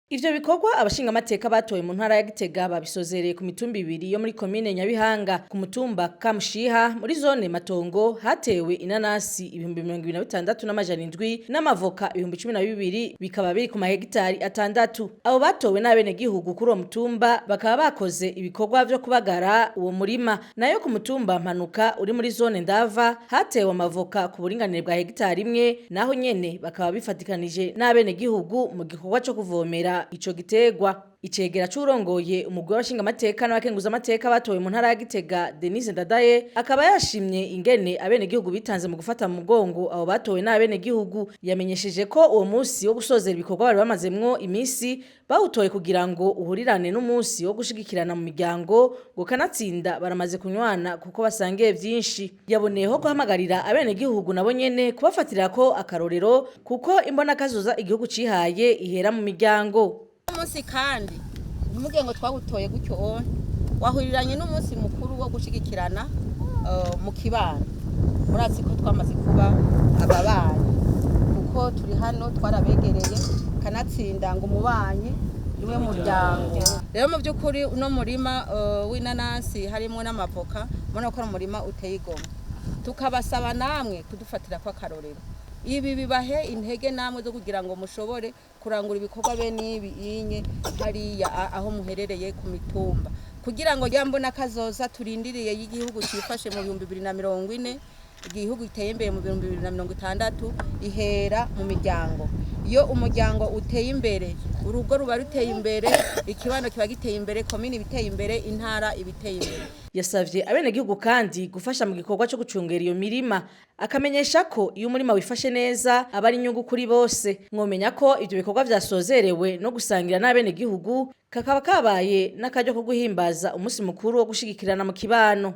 Ivyo bikorwa abashingamateka batowe mu ntara ya Gitega babisozereye ku mitumba ibiri yo muri komine Nyabihanga. Ku mutumba Kamushiha muri zone Matongo hatewe inanasi 26,700 n'amavoka 12,000 bikaba biri ku mahegitari 6. Abo batowe n'abene gihugu kuri uwo mutumba bakaba bakoze ibikorwa vyo kubagara uwo murima. Nayo ku mutumba Mpanuka uri muri zone Ndava hatewe amavoka ku buringanire bwa hegitari 1, naho nyene bakaba bifatikanije n'abene gihugu mu gikorwa cyo kuvomera ico gitegwa. Icegera c'urongoye umugwi w'abashingamateka n'abakenguzamateka batowe mu ntara ya Gitega Denise Ndadaye akaba yashimye ingene abene gihugu bitanze mu gufata mu mugongo abo batowe n'abene gihugu. Yamenyesheje ko uwo musi wo gusozera ibikorwa bari bamazemwo imisi bawutoye kugira ngo uhurirane n'umunsi wo gushigikirana mu miryango ngo kanatsinda baramaze kunywana kuko basangiye vyinshi. Yaboneyeho guhamagarira abene gihugu nabo nyene kubafatira ko akarorero kuko imbona kazoza igihugu cihaye ihera mu miryango. Umunsi kandi umuge ngo twawutoye gutyo wahuriranye n'umunsi mukuru wo gushigikirana mu kibano. Muratsi ko twamaze kuba ababanyi kuko turi hano twarabegereye kanatsinda ngo umubanye niwe muryango. Rero mu by'ukuri uno murima w'inanasi harimo n'amavoka mbona ko umurima uteye igomwe. Tukabasaba namwe kudufatira kwa karorero. Ibi bibahe intege namwe zo kugira ngo mushobore kurangura ibikorwa bene ibi inye hariya aho muherereye ku mitumba kugira ngo ryambona kazoza turindiriye y'igihugu cifashe mu 2040 igihugu giteye imbere mu 2060 ihera mu miryango. Iyo umuryango uteye imbere urugo ruba ruteye imbere, ikibano kiba giteye imbere, komini biteye imbere, intara ibiteye imbere. Yasavye abene gihugu kandi gufasha mu gikorwa cyo gucungera iyo mirima, akamenyesha ko iyo umurima wifashe neza aba ari inyungu kuri bose. Mwomenya ko ivyo bikorwa vyasozerewe no gusangira n'abene gihugu kakaba kabaye n'akaryo ko guhimbaza umunsi mukuru wo gushigikirana mu kibano.